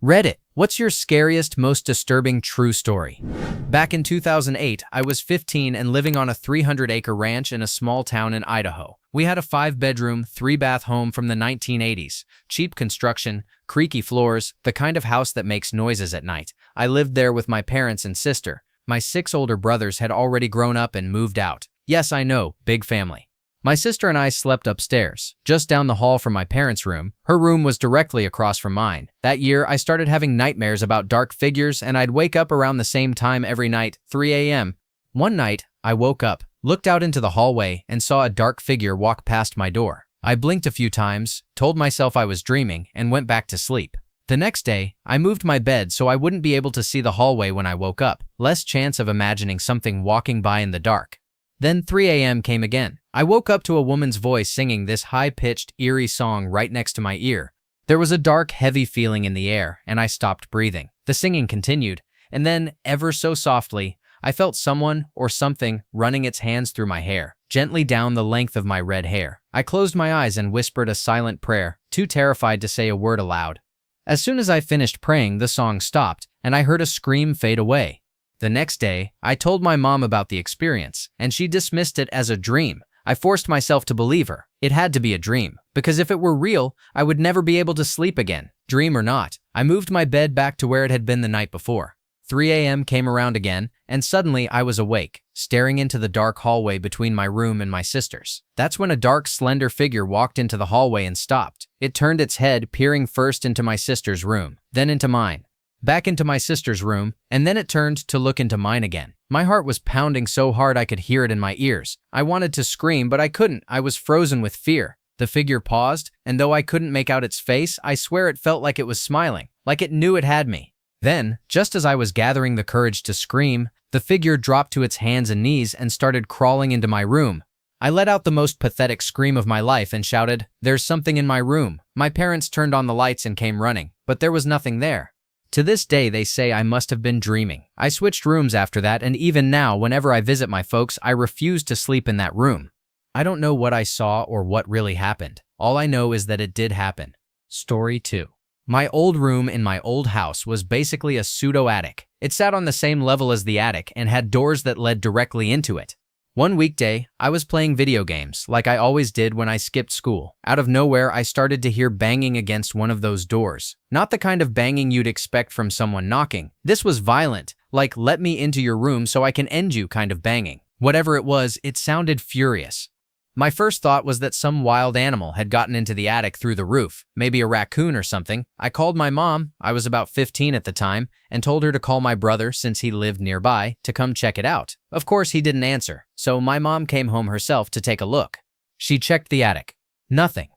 Reddit, what's your scariest, most disturbing true story? Back in 2008, I was 15 and living on a 300-acre ranch in a small town in Idaho. We had a 5-bedroom, 3-bath home from the 1980s. Cheap construction, creaky floors, the kind of house that makes noises at night. I lived there with my parents and sister. My 6 older brothers had already grown up and moved out. Yes, I know, big family. My sister and I slept upstairs, just down the hall from my parents' room. Her room was directly across from mine. That year, I started having nightmares about dark figures, and I'd wake up around the same time every night, 3 a.m. One night, I woke up, looked out into the hallway, and saw a dark figure walk past my door. I blinked a few times, told myself I was dreaming, and went back to sleep. The next day, I moved my bed so I wouldn't be able to see the hallway when I woke up. Less chance of imagining something walking by in the dark. Then 3 a.m. came again. I woke up to a woman's voice singing this high-pitched, eerie song right next to my ear. There was a dark, heavy feeling in the air, and I stopped breathing. The singing continued, and then, ever so softly, I felt someone or something running its hands through my hair, gently down the length of my red hair. I closed my eyes and whispered a silent prayer, too terrified to say a word aloud. As soon as I finished praying, the song stopped, and I heard a scream fade away. The next day, I told my mom about the experience, and she dismissed it as a dream. I forced myself to believe her. It had to be a dream, because if it were real, I would never be able to sleep again. Dream or not, I moved my bed back to where it had been the night before. 3 a.m. came around again, and suddenly I was awake, staring into the dark hallway between my room and my sister's. That's when a dark, slender figure walked into the hallway and stopped. It turned its head, peering first into my sister's room, then into mine, back into my sister's room, and then it turned to look into mine again. My heart was pounding so hard I could hear it in my ears. I wanted to scream, but I couldn't. I was frozen with fear. The figure paused, and though I couldn't make out its face, I swear it felt like it was smiling, like it knew it had me. Then, just as I was gathering the courage to scream, the figure dropped to its hands and knees and started crawling into my room. I let out the most pathetic scream of my life and shouted, "There's something in my room." My parents turned on the lights and came running, but there was nothing there. To this day, they say I must have been dreaming. I switched rooms after that, and even now, whenever I visit my folks, I refuse to sleep in that room. I don't know what I saw or what really happened. All I know is that it did happen. Story 2. My old room in my old house was basically a pseudo-attic. It sat on the same level as the attic and had doors that led directly into it. One weekday, I was playing video games, like I always did when I skipped school. Out of nowhere, I started to hear banging against one of those doors. Not the kind of banging you'd expect from someone knocking. This was violent, like "let me into your room so I can end you" kind of banging. Whatever it was, it sounded furious. My first thought was that some wild animal had gotten into the attic through the roof, maybe a raccoon or something. I called my mom, I was about 15 at the time, and told her to call my brother, since he lived nearby, to come check it out. Of course, he didn't answer, so my mom came home herself to take a look. She checked the attic. Nothing.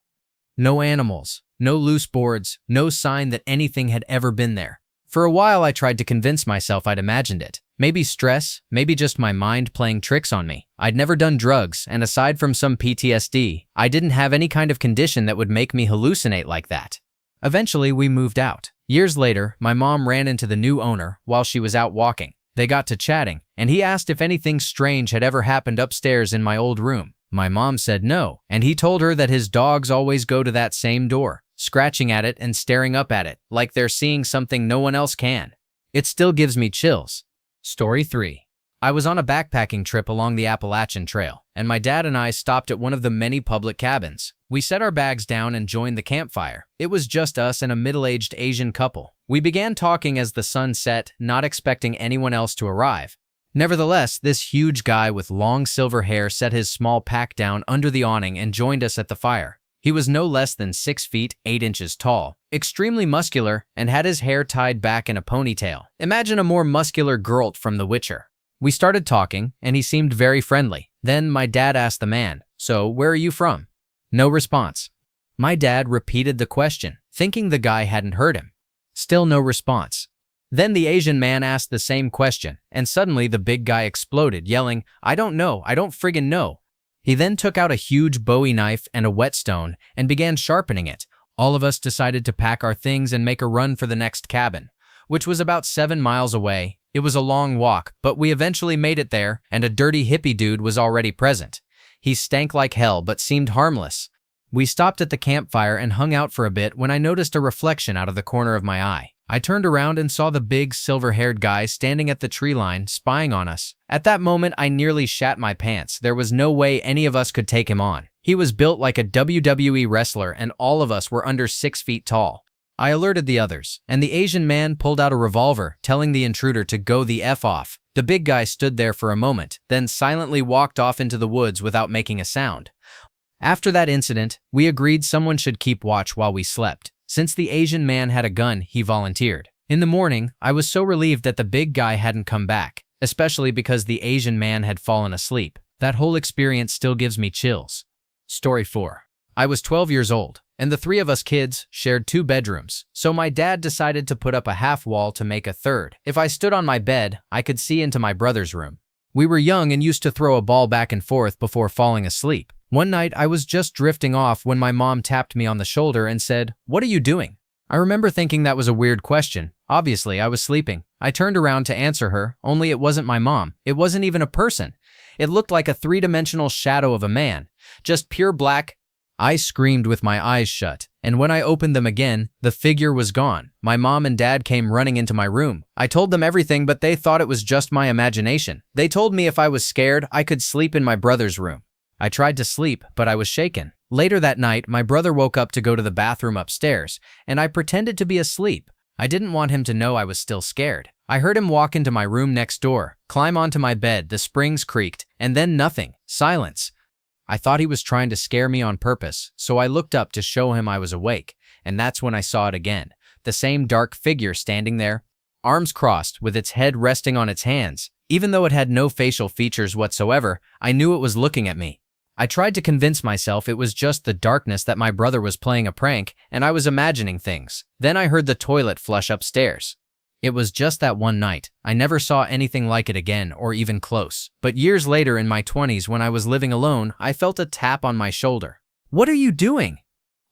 No animals, no loose boards, no sign that anything had ever been there. For a while, I tried to convince myself I'd imagined it. Maybe stress, maybe just my mind playing tricks on me. I'd never done drugs, and aside from some PTSD, I didn't have any kind of condition that would make me hallucinate like that. Eventually, we moved out. Years later, my mom ran into the new owner while she was out walking. They got to chatting, and he asked if anything strange had ever happened upstairs in my old room. My mom said no, and he told her that his dogs always go to that same door, scratching at it and staring up at it, like they're seeing something no one else can. It still gives me chills. Story 3. I was on a backpacking trip along the Appalachian Trail, and my dad and I stopped at one of the many public cabins. We set our bags down and joined the campfire. It was just us and a middle-aged Asian couple. We began talking as the sun set, not expecting anyone else to arrive. Nevertheless, this huge guy with long silver hair set his small pack down under the awning and joined us at the fire. He was no less than 6 feet 8 inches tall, extremely muscular, and had his hair tied back in a ponytail. Imagine a more muscular Geralt from The Witcher. We started talking, and he seemed very friendly. Then my dad asked the man, "So, where are you from?" No response. My dad repeated the question, thinking the guy hadn't heard him. Still no response. Then the Asian man asked the same question, and suddenly the big guy exploded, yelling, "I don't know, I don't friggin' know." He then took out a huge Bowie knife and a whetstone and began sharpening it. All of us decided to pack our things and make a run for the next cabin, which was about 7 miles away. It was a long walk, but we eventually made it there, and a dirty hippie dude was already present. He stank like hell but seemed harmless. We stopped at the campfire and hung out for a bit when I noticed a reflection out of the corner of my eye. I turned around and saw the big, silver-haired guy standing at the tree line, spying on us. At that moment, I nearly shat my pants. There was no way any of us could take him on. He was built like a WWE wrestler, and all of us were under 6 feet tall. I alerted the others, and the Asian man pulled out a revolver, telling the intruder to go the F off. The big guy stood there for a moment, then silently walked off into the woods without making a sound. After that incident, we agreed someone should keep watch while we slept. Since the Asian man had a gun, he volunteered. In the morning, I was so relieved that the big guy hadn't come back, especially because the Asian man had fallen asleep. That whole experience still gives me chills. Story 4. I was 12 years old, and the 3 of us kids shared 2 bedrooms, so my dad decided to put up a half wall to make a third. If I stood on my bed, I could see into my brother's room. We were young and used to throw a ball back and forth before falling asleep. One night, I was just drifting off when my mom tapped me on the shoulder and said, "What are you doing?" I remember thinking that was a weird question. Obviously, I was sleeping. I turned around to answer her, only it wasn't my mom. It wasn't even a person. It looked like a 3-dimensional shadow of a man, just pure black. I screamed with my eyes shut, and when I opened them again, the figure was gone. My mom and dad came running into my room. I told them everything, but they thought it was just my imagination. They told me if I was scared, I could sleep in my brother's room. I tried to sleep, but I was shaken. Later that night, my brother woke up to go to the bathroom upstairs, and I pretended to be asleep. I didn't want him to know I was still scared. I heard him walk into my room next door, climb onto my bed, the springs creaked, and then nothing. Silence. I thought he was trying to scare me on purpose, so I looked up to show him I was awake, and that's when I saw it again. The same dark figure standing there, arms crossed, with its head resting on its hands. Even though it had no facial features whatsoever, I knew it was looking at me. I tried to convince myself it was just the darkness, that my brother was playing a prank, and I was imagining things. Then I heard the toilet flush upstairs. It was just that one night. I never saw anything like it again, or even close. But years later in my 20s, when I was living alone, I felt a tap on my shoulder. "What are you doing?"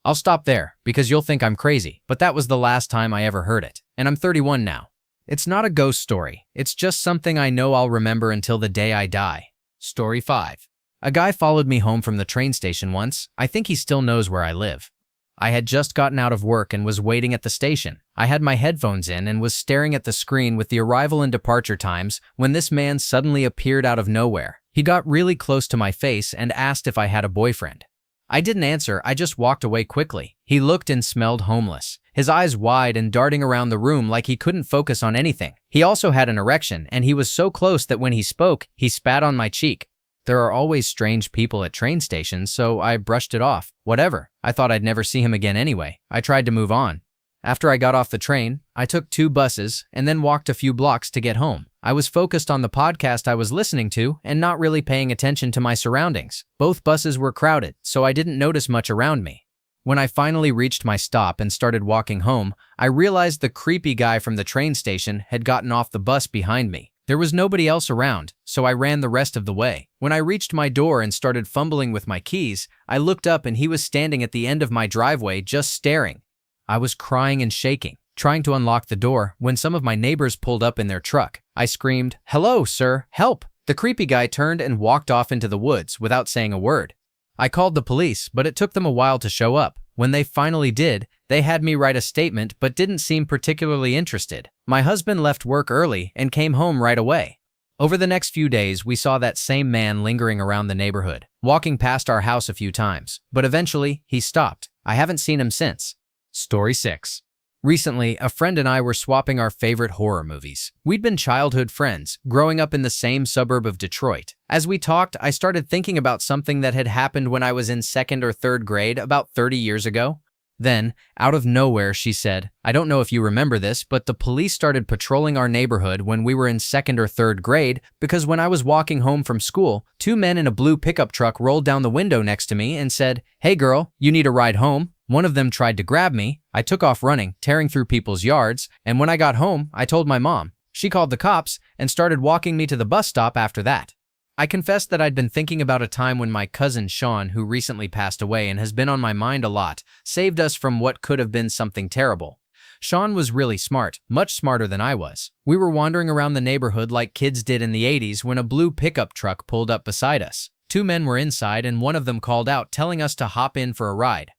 I'll stop there, because you'll think I'm crazy, but that was the last time I ever heard it, and I'm 31 now. It's not a ghost story. It's just something I know I'll remember until the day I die. Story 5. A guy followed me home from the train station once. I think he still knows where I live. I had just gotten out of work and was waiting at the station. I had my headphones in and was staring at the screen with the arrival and departure times when this man suddenly appeared out of nowhere. He got really close to my face and asked if I had a boyfriend. I didn't answer, I just walked away quickly. He looked and smelled homeless, his eyes wide and darting around the room like he couldn't focus on anything. He also had an erection, and he was so close that when he spoke, he spat on my cheek. There are always strange people at train stations, so I brushed it off. Whatever. I thought I'd never see him again anyway. I tried to move on. After I got off the train, I took 2 buses and then walked a few blocks to get home. I was focused on the podcast I was listening to and not really paying attention to my surroundings. Both buses were crowded, so I didn't notice much around me. When I finally reached my stop and started walking home, I realized the creepy guy from the train station had gotten off the bus behind me. There was nobody else around, so I ran the rest of the way. When I reached my door and started fumbling with my keys, I looked up and he was standing at the end of my driveway just staring. I was crying and shaking, trying to unlock the door when some of my neighbors pulled up in their truck. I screamed, "Hello, sir, help!" The creepy guy turned and walked off into the woods without saying a word. I called the police, but it took them a while to show up. When they finally did, they had me write a statement but didn't seem particularly interested. My husband left work early and came home right away. Over the next few days, we saw that same man lingering around the neighborhood, walking past our house a few times, but eventually he stopped. I haven't seen him since. Story 6. Recently, a friend and I were swapping our favorite horror movies. We'd been childhood friends, growing up in the same suburb of Detroit. As we talked, I started thinking about something that had happened when I was in 2nd or 3rd grade about 30 years ago. Then, out of nowhere, she said, "I don't know if you remember this, but the police started patrolling our neighborhood when we were in 2nd or 3rd grade because when I was walking home from school, 2 men in a blue pickup truck rolled down the window next to me and said, 'Hey girl, you need a ride home?' One of them tried to grab me. I took off running, tearing through people's yards, and when I got home, I told my mom. She called the cops and started walking me to the bus stop after that." I confessed that I'd been thinking about a time when my cousin Sean, who recently passed away and has been on my mind a lot, saved us from what could have been something terrible. Sean was really smart, much smarter than I was. We were wandering around the neighborhood like kids did in the 80s when a blue pickup truck pulled up beside us. 2 men were inside and one of them called out telling us to hop in for a ride.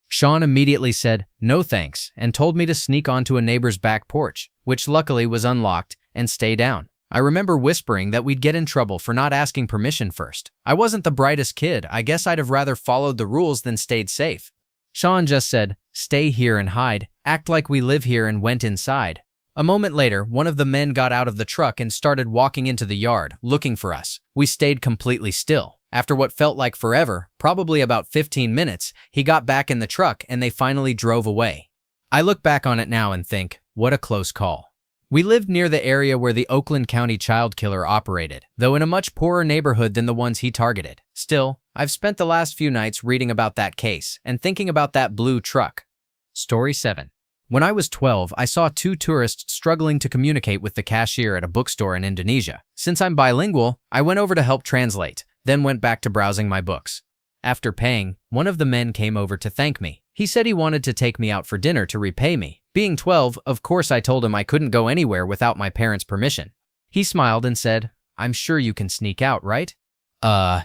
Sean immediately said, "No thanks," and told me to sneak onto a neighbor's back porch, which luckily was unlocked, and stay down. I remember whispering that we'd get in trouble for not asking permission first. I wasn't the brightest kid. I guess I'd have rather followed the rules than stayed safe. Sean just said, "Stay here and hide, act like we live here," and went inside. A moment later, one of the men got out of the truck and started walking into the yard, looking for us. We stayed completely still. After what felt like forever, probably about 15 minutes, he got back in the truck and they finally drove away. I look back on it now and think, what a close call. We lived near the area where the Oakland County child killer operated, though in a much poorer neighborhood than the ones he targeted. Still, I've spent the last few nights reading about that case and thinking about that blue truck. Story 7. When I was 12, I saw two tourists struggling to communicate with the cashier at a bookstore in Indonesia. Since I'm bilingual, I went over to help translate, then went back to browsing my books. After paying, one of the men came over to thank me. He said he wanted to take me out for dinner to repay me. Being 12, of course I told him I couldn't go anywhere without my parents' permission. He smiled and said, "I'm sure you can sneak out, right?"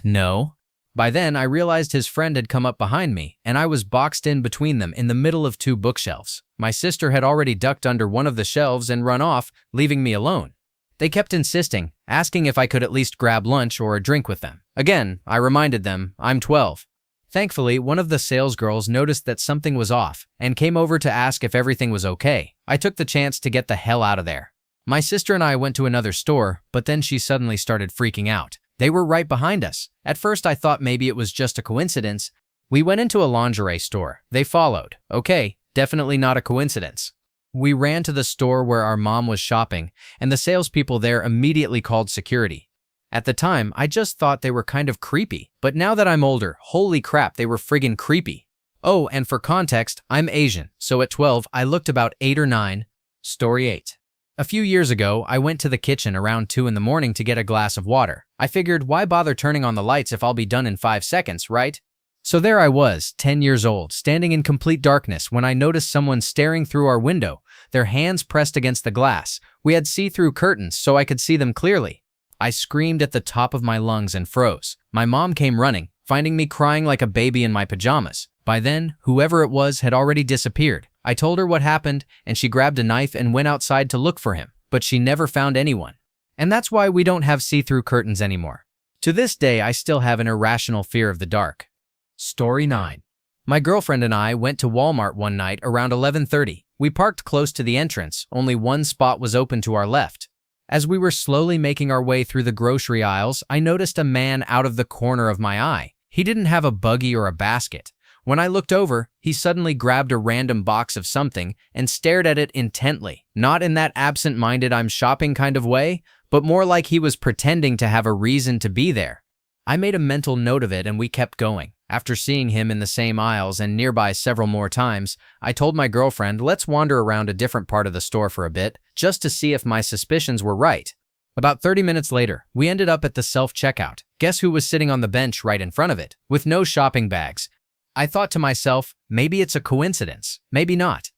No. By then, I realized his friend had come up behind me, and I was boxed in between them in the middle of two bookshelves. My sister had already ducked under one of the shelves and run off, leaving me alone. They kept insisting, asking if I could at least grab lunch or a drink with them. Again, I reminded them, I'm 12. Thankfully, one of the salesgirls noticed that something was off and came over to ask if everything was okay. I took the chance to get the hell out of there. My sister and I went to another store, but then she suddenly started freaking out. They were right behind us. At first, I thought maybe it was just a coincidence. We went into a lingerie store. They followed. Okay, definitely not a coincidence. We ran to the store where our mom was shopping, and the salespeople there immediately called security. At the time, I just thought they were kind of creepy, but now that I'm older, holy crap, they were friggin' creepy. Oh, and for context, I'm Asian, so at 12, I looked about 8 or 9. Story 8. A few years ago, I went to the kitchen around 2 in the morning to get a glass of water. I figured, why bother turning on the lights if I'll be done in 5 seconds, right? So there I was, 10 years old, standing in complete darkness when I noticed someone staring through our window, their hands pressed against the glass. We had see-through curtains, so I could see them clearly. I screamed at the top of my lungs and froze. My mom came running, finding me crying like a baby in my pajamas. By then, whoever it was had already disappeared. I told her what happened, and she grabbed a knife and went outside to look for him, but she never found anyone. And that's why we don't have see-through curtains anymore. To this day, I still have an irrational fear of the dark. Story 9. My girlfriend and I went to Walmart one night around 11:30. We parked close to the entrance. Only one spot was open to our left. As we were slowly making our way through the grocery aisles, I noticed a man out of the corner of my eye. He didn't have a buggy or a basket. When I looked over, he suddenly grabbed a random box of something and stared at it intently. Not in that absent-minded I'm shopping kind of way, but more like he was pretending to have a reason to be there. I made a mental note of it and we kept going. After seeing him in the same aisles and nearby several more times, I told my girlfriend, let's wander around a different part of the store for a bit, just to see if my suspicions were right. About 30 minutes later, we ended up at the self-checkout. Guess who was sitting on the bench right in front of it, with no shopping bags? I thought to myself, maybe it's a coincidence, maybe not.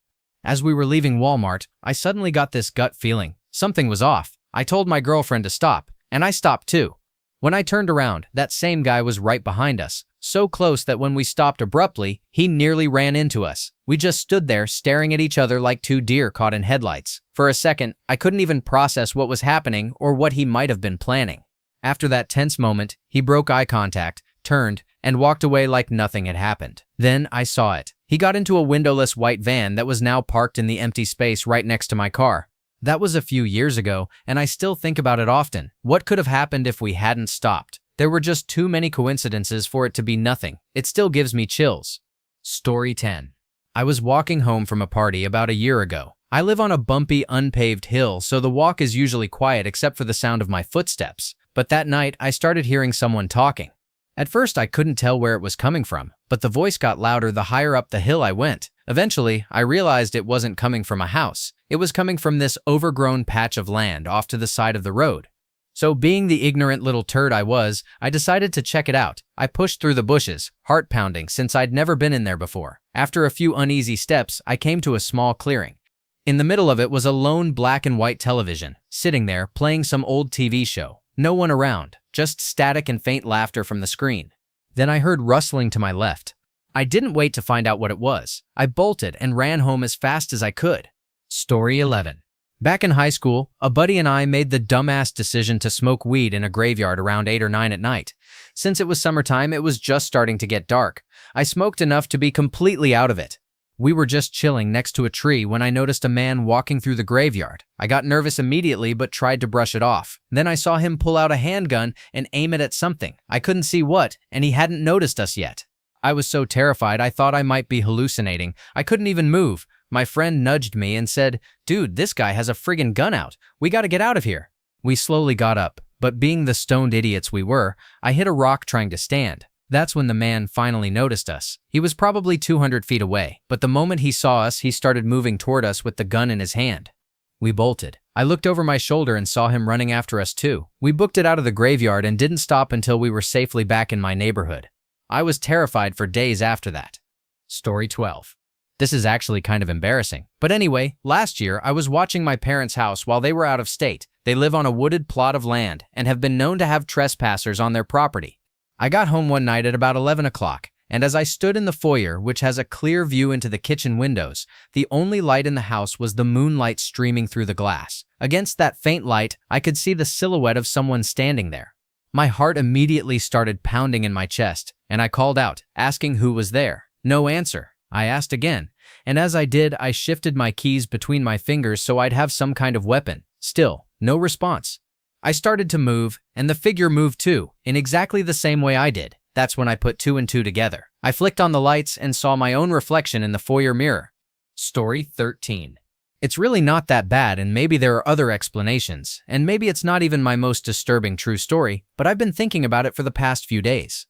As we were leaving Walmart, I suddenly got this gut feeling. Something was off. I told my girlfriend to stop, and I stopped too. When I turned around, that same guy was right behind us, so close that when we stopped abruptly, he nearly ran into us. We just stood there staring at each other like two deer caught in headlights. For a second, I couldn't even process what was happening or what he might have been planning. After that tense moment, he broke eye contact, turned, and walked away like nothing had happened. Then I saw it. He got into a windowless white van that was now parked in the empty space right next to my car. That was a few years ago, and I still think about it often. What could have happened if we hadn't stopped? There were just too many coincidences for it to be nothing. It still gives me chills. Story 10. I was walking home from a party about a year ago. I live on a bumpy, unpaved hill, so the walk is usually quiet except for the sound of my footsteps. But that night, I started hearing someone talking. At first, I couldn't tell where it was coming from, but the voice got louder the higher up the hill I went. Eventually, I realized it wasn't coming from a house. It was coming from this overgrown patch of land off to the side of the road. So being the ignorant little turd I was, I decided to check it out. I pushed through the bushes, heart pounding since I'd never been in there before. After a few uneasy steps, I came to a small clearing. In the middle of it was a lone black and white television, sitting there playing some old TV show. No one around, just static and faint laughter from the screen. Then I heard rustling to my left. I didn't wait to find out what it was. I bolted and ran home as fast as I could. Story 11. Back in high school, a buddy and I made the dumbass decision to smoke weed in a graveyard around 8 or 9 at night. Since it was summertime, it was just starting to get dark. I smoked enough to be completely out of it. We were just chilling next to a tree when I noticed a man walking through the graveyard. I got nervous immediately but tried to brush it off. Then I saw him pull out a handgun and aim it at something. I couldn't see what, and he hadn't noticed us yet. I was so terrified I thought I might be hallucinating. I couldn't even move. My friend nudged me and said, "Dude, this guy has a friggin' gun out. We gotta get out of here." We slowly got up, but being the stoned idiots we were, I hit a rock trying to stand. That's when the man finally noticed us. He was probably 200 feet away, but the moment he saw us, he started moving toward us with the gun in his hand. We bolted. I looked over my shoulder and saw him running after us too. We booked it out of the graveyard and didn't stop until we were safely back in my neighborhood. I was terrified for days after that. Story 12. This is actually kind of embarrassing. But anyway, last year I was watching my parents' house while they were out of state. They live on a wooded plot of land and have been known to have trespassers on their property. I got home one night at about 11 o'clock, and as I stood in the foyer, which has a clear view into the kitchen windows, the only light in the house was the moonlight streaming through the glass. Against that faint light, I could see the silhouette of someone standing there. My heart immediately started pounding in my chest, and I called out, asking who was there. No answer. I asked again, and as I did, I shifted my keys between my fingers so I'd have some kind of weapon. Still, no response. I started to move, and the figure moved too, in exactly the same way I did. That's when I put 2 and 2 together. I flicked on the lights and saw my own reflection in the foyer mirror. Story 13. It's really not that bad, and maybe there are other explanations, and maybe it's not even my most disturbing true story, but I've been thinking about it for the past few days.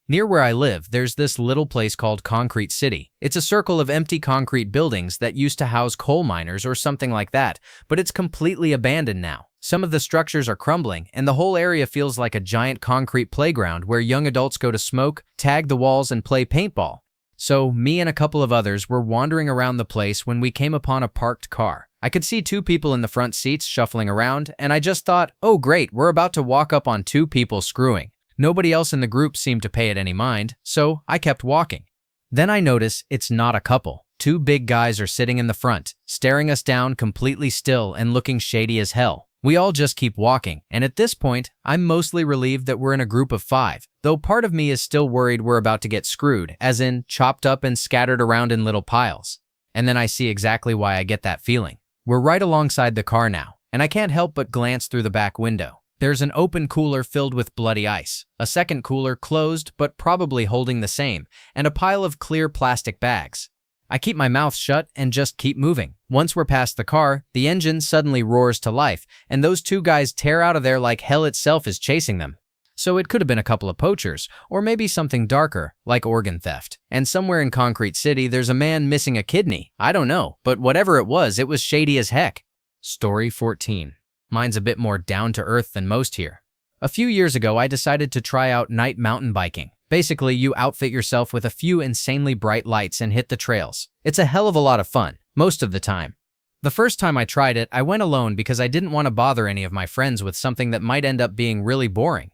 Near where I live, there's this little place called Concrete City. It's a circle of empty concrete buildings that used to house coal miners or something like that, but it's completely abandoned now. Some of the structures are crumbling, and the whole area feels like a giant concrete playground where young adults go to smoke, tag the walls, and play paintball. So, me and a couple of others were wandering around the place when we came upon a parked car. I could see 2 people in the front seats shuffling around, and I just thought, oh great, we're about to walk up on 2 people screwing. Nobody else in the group seemed to pay it any mind, so I kept walking. Then I notice it's not a couple. 2 big guys are sitting in the front, staring us down completely still and looking shady as hell. We all just keep walking, and at this point, I'm mostly relieved that we're in a group of 5, though part of me is still worried we're about to get screwed, as in chopped up and scattered around in little piles. And then I see exactly why I get that feeling. We're right alongside the car now, and I can't help but glance through the back window. There's an open cooler filled with bloody ice, a second cooler closed but probably holding the same, and a pile of clear plastic bags. I keep my mouth shut and just keep moving. Once we're past the car, the engine suddenly roars to life, and those 2 guys tear out of there like hell itself is chasing them. So it could have been a couple of poachers, or maybe something darker, like organ theft. And somewhere in Concrete City, there's a man missing a kidney. I don't know, but whatever it was shady as heck. Story 14. Mine's a bit more down-to-earth than most here. A few years ago, I decided to try out night mountain biking. Basically, you outfit yourself with a few insanely bright lights and hit the trails. It's a hell of a lot of fun, most of the time. The first time I tried it, I went alone because I didn't want to bother any of my friends with something that might end up being really boring.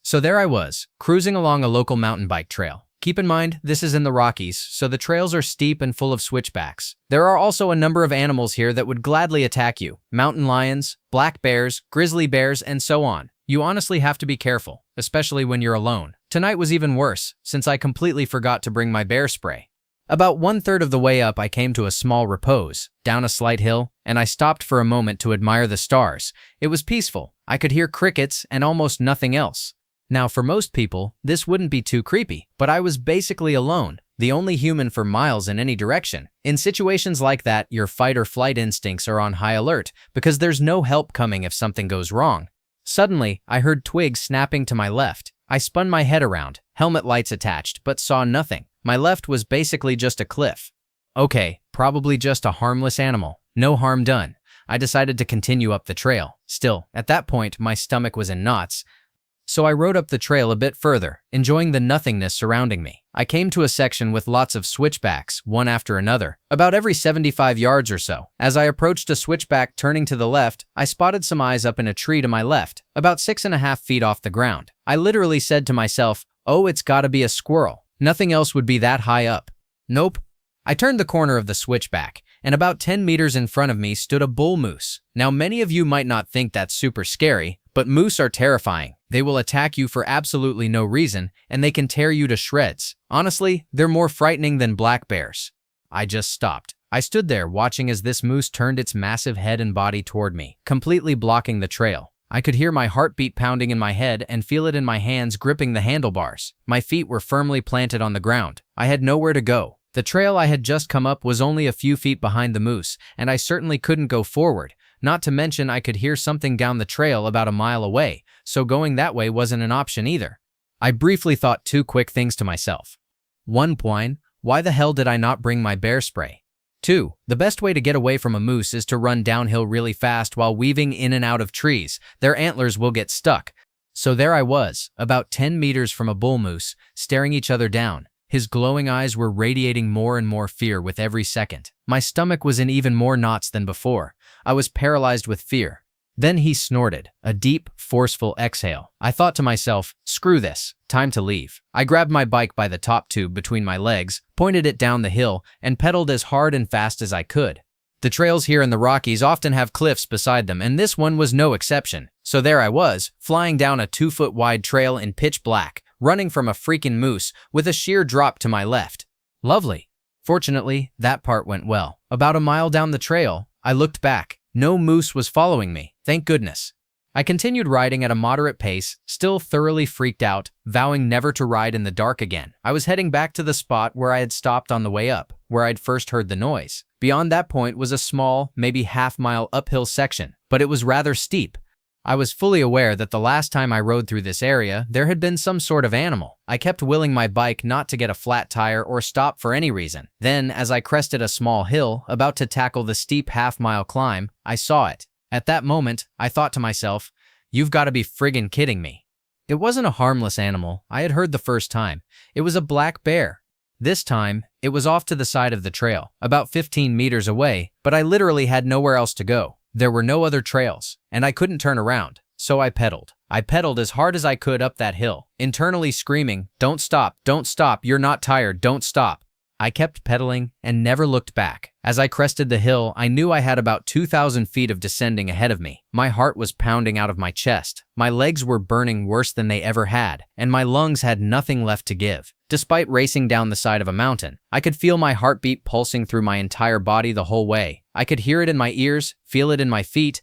So there I was, cruising along a local mountain bike trail. Keep in mind, this is in the Rockies, so the trails are steep and full of switchbacks. There are also a number of animals here that would gladly attack you. Mountain lions, black bears, grizzly bears, and so on. You honestly have to be careful, especially when you're alone. Tonight was even worse, since I completely forgot to bring my bear spray. About 1/3 of the way up, I came to a small repose, down a slight hill, and I stopped for a moment to admire the stars. It was peaceful. I could hear crickets and almost nothing else. Now, for most people, this wouldn't be too creepy, but I was basically alone, the only human for miles in any direction. In situations like that, your fight or flight instincts are on high alert because there's no help coming if something goes wrong. Suddenly, I heard twigs snapping to my left. I spun my head around, helmet lights attached, but saw nothing. My left was basically just a cliff. Okay, probably just a harmless animal. No harm done. I decided to continue up the trail. Still, at that point, my stomach was in knots. So I rode up the trail a bit further, enjoying the nothingness surrounding me. I came to a section with lots of switchbacks, one after another, about every 75 yards or so. As I approached a switchback turning to the left, I spotted some eyes up in a tree to my left, about 6.5 feet off the ground. I literally said to myself, oh, it's gotta be a squirrel. Nothing else would be that high up. Nope. I turned the corner of the switchback, and about 10 meters in front of me stood a bull moose. Now, many of you might not think that's super scary, but moose are terrifying. They will attack you for absolutely no reason, and they can tear you to shreds. Honestly, they're more frightening than black bears. I just stopped. I stood there watching as this moose turned its massive head and body toward me, completely blocking the trail. I could hear my heartbeat pounding in my head and feel it in my hands gripping the handlebars. My feet were firmly planted on the ground. I had nowhere to go. The trail I had just come up was only a few feet behind the moose, and I certainly couldn't go forward. Not to mention I could hear something down the trail about a mile away, so going that way wasn't an option either. I briefly thought two quick things to myself. 1. Why the hell did I not bring my bear spray? 2. The best way to get away from a moose is to run downhill really fast while weaving in and out of trees. Their antlers will get stuck. So there I was, about 10 meters from a bull moose, staring each other down. His glowing eyes were radiating more and more fear with every second. My stomach was in even more knots than before. I was paralyzed with fear. Then he snorted, a deep, forceful exhale. I thought to myself, screw this, time to leave. I grabbed my bike by the top tube between my legs, pointed it down the hill, and pedaled as hard and fast as I could. The trails here in the Rockies often have cliffs beside them, and this one was no exception. So there I was, flying down a 2-foot wide trail in pitch black, running from a freaking moose with a sheer drop to my left. Lovely. Fortunately, that part went well. About a mile down the trail, I looked back. No moose was following me, thank goodness. I continued riding at a moderate pace, still thoroughly freaked out, vowing never to ride in the dark again. I was heading back to the spot where I had stopped on the way up, where I'd first heard the noise. Beyond that point was a small, maybe half-mile uphill section, but it was rather steep. I was fully aware that the last time I rode through this area, there had been some sort of animal. I kept willing my bike not to get a flat tire or stop for any reason. Then, as I crested a small hill, about to tackle the steep half-mile climb, I saw it. At that moment, I thought to myself, you've got to be friggin' kidding me. It wasn't a harmless animal I had heard the first time. It was a black bear. This time, it was off to the side of the trail, about 15 meters away, but I literally had nowhere else to go. There were no other trails, and I couldn't turn around, so I pedaled. I pedaled as hard as I could up that hill, internally screaming, don't stop, you're not tired, don't stop. I kept pedaling and never looked back. As I crested the hill, I knew I had about 2,000 feet of descending ahead of me. My heart was pounding out of my chest. My legs were burning worse than they ever had, and my lungs had nothing left to give. Despite racing down the side of a mountain, I could feel my heartbeat pulsing through my entire body the whole way. I could hear it in my ears, feel it in my feet.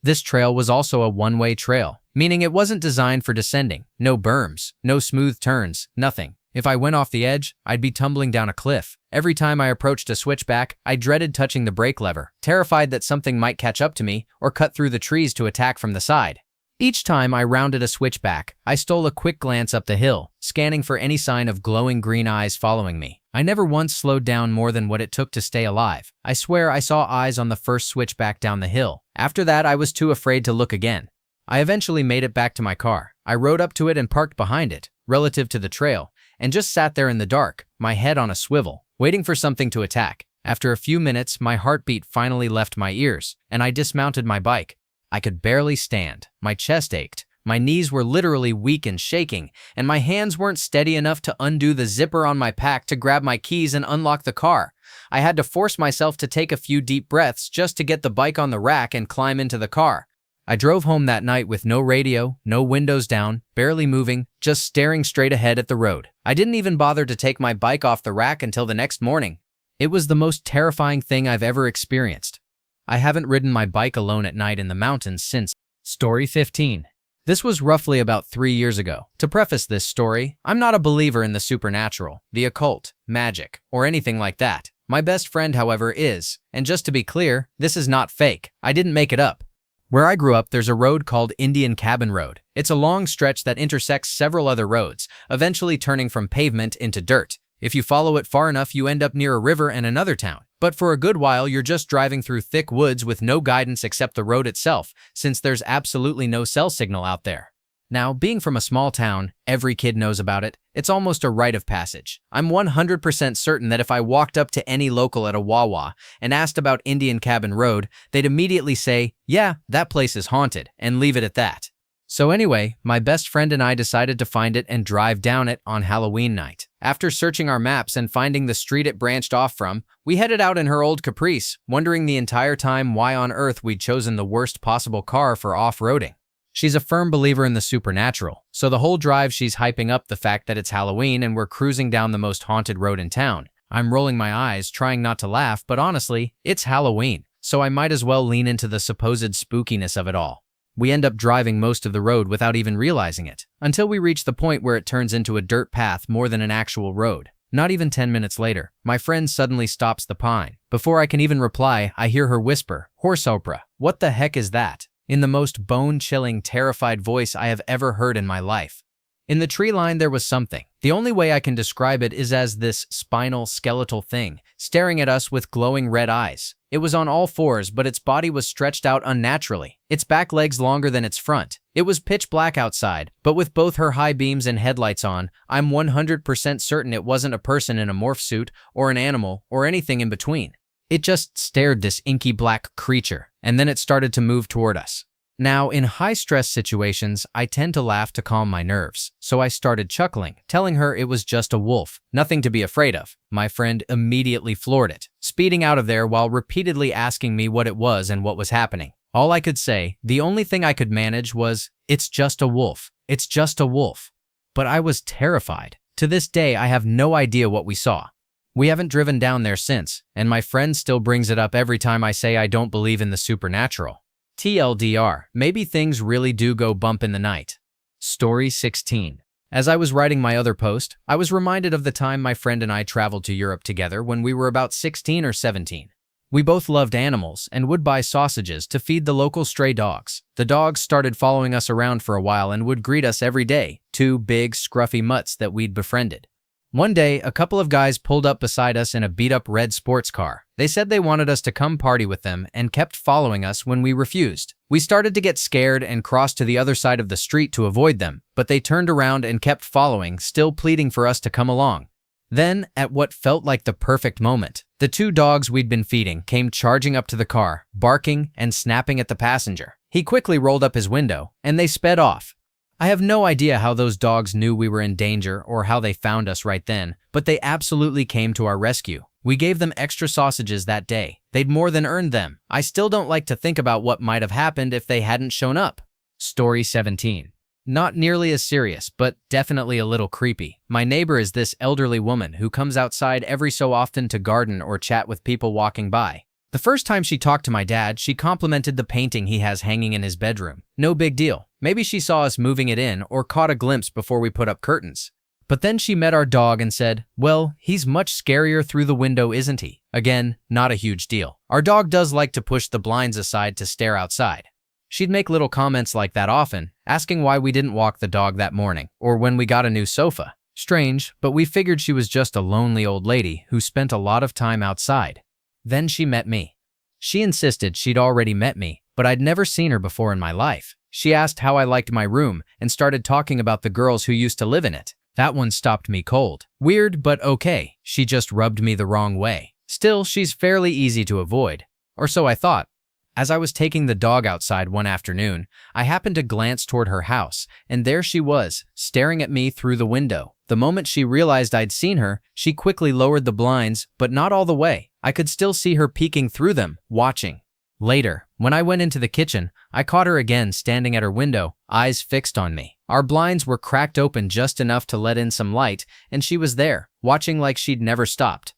This trail was also a one-way trail, meaning it wasn't designed for descending. No berms, no smooth turns, nothing. If I went off the edge, I'd be tumbling down a cliff. Every time I approached a switchback, I dreaded touching the brake lever, terrified that something might catch up to me or cut through the trees to attack from the side. Each time I rounded a switchback, I stole a quick glance up the hill, scanning for any sign of glowing green eyes following me. I never once slowed down more than what it took to stay alive. I swear I saw eyes on the first switchback down the hill. After that, I was too afraid to look again. I eventually made it back to my car. I rode up to it and parked behind it, relative to the trail, and just sat there in the dark, my head on a swivel, waiting for something to attack. After a few minutes, my heartbeat finally left my ears, and I dismounted my bike. I could barely stand. My chest ached. My knees were literally weak and shaking, and my hands weren't steady enough to undo the zipper on my pack to grab my keys and unlock the car. I had to force myself to take a few deep breaths just to get the bike on the rack and climb into the car. I drove home that night with no radio, no windows down, barely moving, just staring straight ahead at the road. I didn't even bother to take my bike off the rack until the next morning. It was the most terrifying thing I've ever experienced. I haven't ridden my bike alone at night in the mountains since. Story 15. This was roughly about 3 years ago. To preface this story, I'm not a believer in the supernatural, the occult, magic, or anything like that. My best friend, however, is, and just to be clear, this is not fake. I didn't make it up. Where I grew up, there's a road called Indian Cabin Road. It's a long stretch that intersects several other roads, eventually turning from pavement into dirt. If you follow it far enough, you end up near a river and another town. But for a good while, you're just driving through thick woods with no guidance except the road itself, since there's absolutely no cell signal out there. Now, being from a small town, every kid knows about it. It's almost a rite of passage. I'm 100% certain that if I walked up to any local at a Wawa and asked about Indian Cabin Road, they'd immediately say, yeah, that place is haunted, and leave it at that. So anyway, my best friend and I decided to find it and drive down it on Halloween night. After searching our maps and finding the street it branched off from, we headed out in her old Caprice, wondering the entire time why on earth we'd chosen the worst possible car for off-roading. She's a firm believer in the supernatural, so the whole drive she's hyping up the fact that it's Halloween and we're cruising down the most haunted road in town. I'm rolling my eyes, trying not to laugh, but honestly, it's Halloween, so I might as well lean into the supposed spookiness of it all. We end up driving most of the road without even realizing it, until we reach the point where it turns into a dirt path more than an actual road. Not even 10 minutes later, my friend suddenly stops the pine. Before I can even reply, I hear her whisper, "Horse opera, what the heck is that?" in the most bone-chilling, terrified voice I have ever heard in my life. In the tree line there was something. The only way I can describe it is as this spinal, skeletal thing, staring at us with glowing red eyes. It was on all fours, but its body was stretched out unnaturally, its back legs longer than its front. It was pitch black outside, but with both her high beams and headlights on, I'm 100% certain it wasn't a person in a morph suit, or an animal, or anything in between. It just stared, this inky black creature, and then it started to move toward us. Now, in high-stress situations, I tend to laugh to calm my nerves, so I started chuckling, telling her it was just a wolf, nothing to be afraid of. My friend immediately floored it, speeding out of there while repeatedly asking me what it was and what was happening. All I could say, the only thing I could manage was, "It's just a wolf. It's just a wolf." But I was terrified. To this day, I have no idea what we saw. We haven't driven down there since, and my friend still brings it up every time I say I don't believe in the supernatural. TLDR, maybe things really do go bump in the night. Story 16. As I was writing my other post, I was reminded of the time my friend and I traveled to Europe together when we were about 16 or 17. We both loved animals and would buy sausages to feed the local stray dogs. The dogs started following us around for a while and would greet us every day, two big, scruffy mutts that we'd befriended. One day, a couple of guys pulled up beside us in a beat-up red sports car. They said they wanted us to come party with them and kept following us when we refused. We started to get scared and crossed to the other side of the street to avoid them, but they turned around and kept following, still pleading for us to come along. Then, at what felt like the perfect moment, the two dogs we'd been feeding came charging up to the car, barking and snapping at the passenger. He quickly rolled up his window, and they sped off. I have no idea how those dogs knew we were in danger or how they found us right then, but they absolutely came to our rescue. We gave them extra sausages that day. They'd more than earned them. I still don't like to think about what might have happened if they hadn't shown up. Story 17. Not nearly as serious, but definitely a little creepy. My neighbor is this elderly woman who comes outside every so often to garden or chat with people walking by. The first time she talked to my dad, she complimented the painting he has hanging in his bedroom. No big deal. Maybe she saw us moving it in or caught a glimpse before we put up curtains. But then she met our dog and said, "Well, he's much scarier through the window, isn't he?" Again, not a huge deal. Our dog does like to push the blinds aside to stare outside. She'd make little comments like that often, asking why we didn't walk the dog that morning, or when we got a new sofa. Strange, but we figured she was just a lonely old lady who spent a lot of time outside. Then she met me. She insisted she'd already met me, but I'd never seen her before in my life. She asked how I liked my room and started talking about the girls who used to live in it. That one stopped me cold. Weird, but okay. She just rubbed me the wrong way. Still, she's fairly easy to avoid. Or so I thought. As I was taking the dog outside one afternoon, I happened to glance toward her house, and there she was, staring at me through the window. The moment she realized I'd seen her, she quickly lowered the blinds, but not all the way. I could still see her peeking through them, watching. Later, when I went into the kitchen, I caught her again standing at her window, eyes fixed on me. Our blinds were cracked open just enough to let in some light, and she was there, watching like she'd never stopped.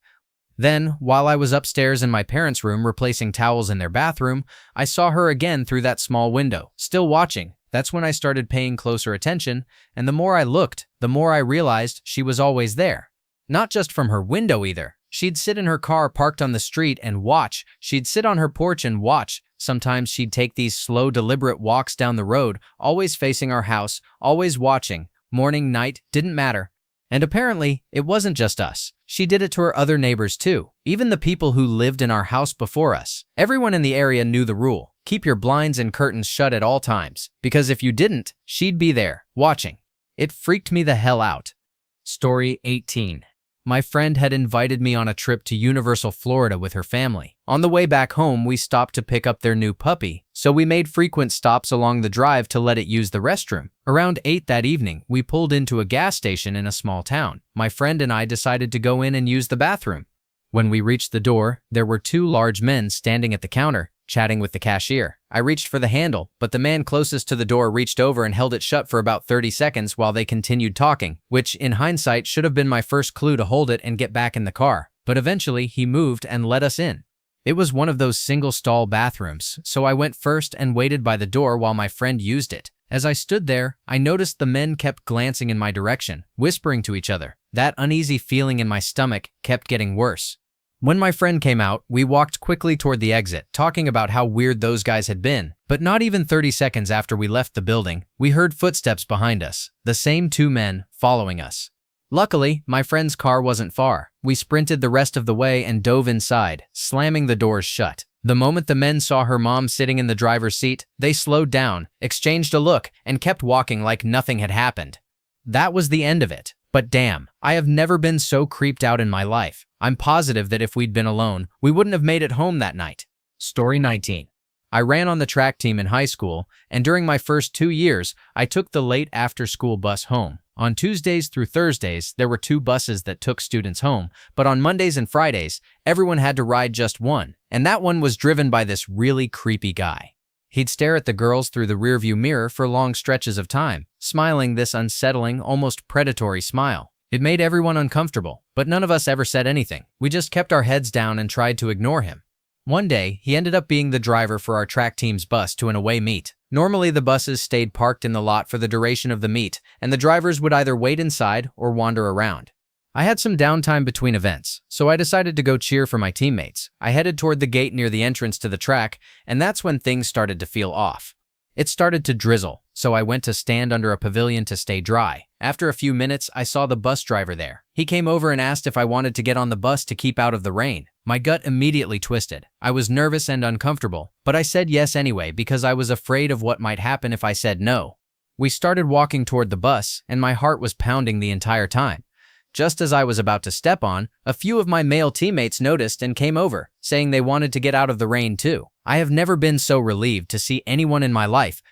Then, while I was upstairs in my parents' room replacing towels in their bathroom, I saw her again through that small window, still watching. That's when I started paying closer attention, and the more I looked, the more I realized she was always there. Not just from her window either. She'd sit in her car parked on the street and watch. She'd sit on her porch and watch. Sometimes she'd take these slow, deliberate walks down the road, always facing our house, always watching. Morning, night, didn't matter. And apparently, it wasn't just us. She did it to her other neighbors too, even the people who lived in our house before us. Everyone in the area knew the rule. Keep your blinds and curtains shut at all times, because if you didn't, she'd be there, watching. It freaked me the hell out. Story 18. My friend had invited me on a trip to Universal, Florida with her family. On the way back home, we stopped to pick up their new puppy, so we made frequent stops along the drive to let it use the restroom. Around 8 that evening, we pulled into a gas station in a small town. My friend and I decided to go in and use the bathroom. When we reached the door, there were 2 large men standing at the counter, chatting with the cashier. I reached for the handle, but the man closest to the door reached over and held it shut for about 30 seconds while they continued talking, which, in hindsight, should have been my first clue to hold it and get back in the car. But eventually, he moved and let us in. It was one of those single-stall bathrooms, so I went first and waited by the door while my friend used it. As I stood there, I noticed the men kept glancing in my direction, whispering to each other. That uneasy feeling in my stomach kept getting worse. When my friend came out, we walked quickly toward the exit, talking about how weird those guys had been. But not even 30 seconds after we left the building, we heard footsteps behind us, the same 2 men following us. Luckily, my friend's car wasn't far. We sprinted the rest of the way and dove inside, slamming the doors shut. The moment the men saw her mom sitting in the driver's seat, they slowed down, exchanged a look, and kept walking like nothing had happened. That was the end of it. But damn, I have never been so creeped out in my life. I'm positive that if we'd been alone, we wouldn't have made it home that night. Story 19. I ran on the track team in high school, and during my first 2 years, I took the late after-school bus home. On Tuesdays through Thursdays, there were 2 buses that took students home, but on Mondays and Fridays, everyone had to ride just one, and that one was driven by this really creepy guy. He'd stare at the girls through the rearview mirror for long stretches of time, smiling this unsettling, almost predatory smile. It made everyone uncomfortable, but none of us ever said anything. We just kept our heads down and tried to ignore him. One day, he ended up being the driver for our track team's bus to an away meet. Normally, the buses stayed parked in the lot for the duration of the meet, and the drivers would either wait inside or wander around. I had some downtime between events, so I decided to go cheer for my teammates. I headed toward the gate near the entrance to the track, and that's when things started to feel off. It started to drizzle, so I went to stand under a pavilion to stay dry. After a few minutes, I saw the bus driver there. He came over and asked if I wanted to get on the bus to keep out of the rain. My gut immediately twisted. I was nervous and uncomfortable, but I said yes anyway because I was afraid of what might happen if I said no. We started walking toward the bus, and my heart was pounding the entire time. Just as I was about to step on, a few of my male teammates noticed and came over, saying they wanted to get out of the rain too. I have never been so relieved to see anyone in my life.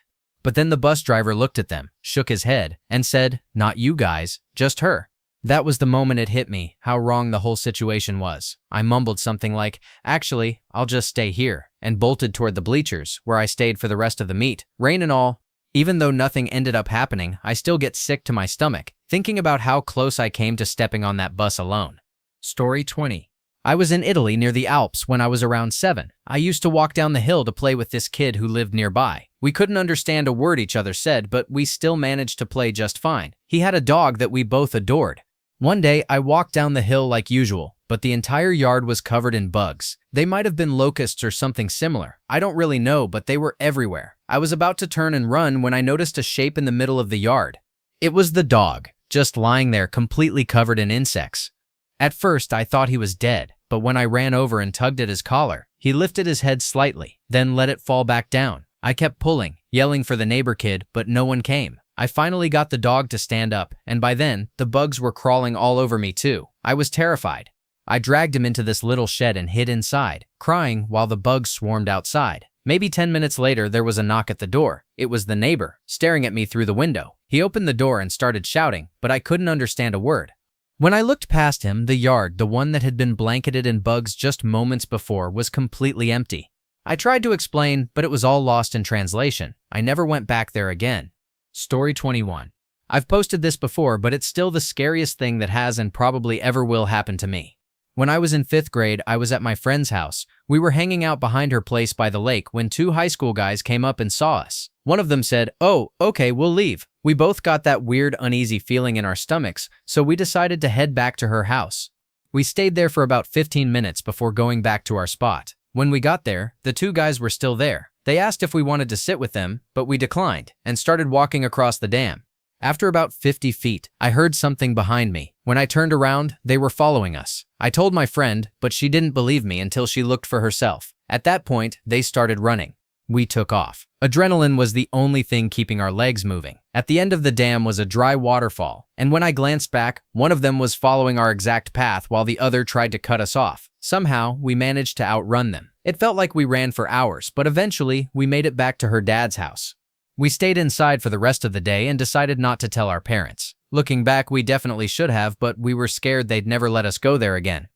But then the bus driver looked at them, shook his head, and said, "Not you guys, just her." That was the moment it hit me, how wrong the whole situation was. I mumbled something like, "Actually, I'll just stay here," and bolted toward the bleachers, where I stayed for the rest of the meet, rain and all. Even though nothing ended up happening, I still get sick to my stomach, thinking about how close I came to stepping on that bus alone. Story 20. I was in Italy near the Alps when I was around 7. I used to walk down the hill to play with this kid who lived nearby. We couldn't understand a word each other said, but we still managed to play just fine. He had a dog that we both adored. One day, I walked down the hill like usual, but the entire yard was covered in bugs. They might have been locusts or something similar. I don't really know, but they were everywhere. I was about to turn and run when I noticed a shape in the middle of the yard. It was the dog, just lying there completely covered in insects. At first, I thought he was dead, but when I ran over and tugged at his collar, he lifted his head slightly, then let it fall back down. I kept pulling, yelling for the neighbor kid, but no one came. I finally got the dog to stand up, and by then, the bugs were crawling all over me too. I was terrified. I dragged him into this little shed and hid inside, crying while the bugs swarmed outside. Maybe 10 minutes later, there was a knock at the door. It was the neighbor, staring at me through the window. He opened the door and started shouting, but I couldn't understand a word. When I looked past him, the yard, the one that had been blanketed in bugs just moments before, was completely empty. I tried to explain, but it was all lost in translation. I never went back there again. Story 21. I've posted this before, but it's still the scariest thing that has and probably ever will happen to me. When I was in 5th grade, I was at my friend's house. We were hanging out behind her place by the lake when 2 high school guys came up and saw us. One of them said, "Oh, okay, we'll leave." We both got that weird, uneasy feeling in our stomachs, so we decided to head back to her house. We stayed there for about 15 minutes before going back to our spot. When we got there, the 2 guys were still there. They asked if we wanted to sit with them, but we declined and started walking across the dam. After about 50 feet, I heard something behind me. When I turned around, they were following us. I told my friend, but she didn't believe me until she looked for herself. At that point, they started running. we took off. Adrenaline was the only thing keeping our legs moving. At the end of the dam was a dry waterfall, and when I glanced back, one of them was following our exact path while the other tried to cut us off. Somehow, we managed to outrun them. It felt like we ran for hours, but eventually, we made it back to her dad's house. We stayed inside for the rest of the day and decided not to tell our parents. Looking back, we definitely should have, but we were scared they'd never let us go there again.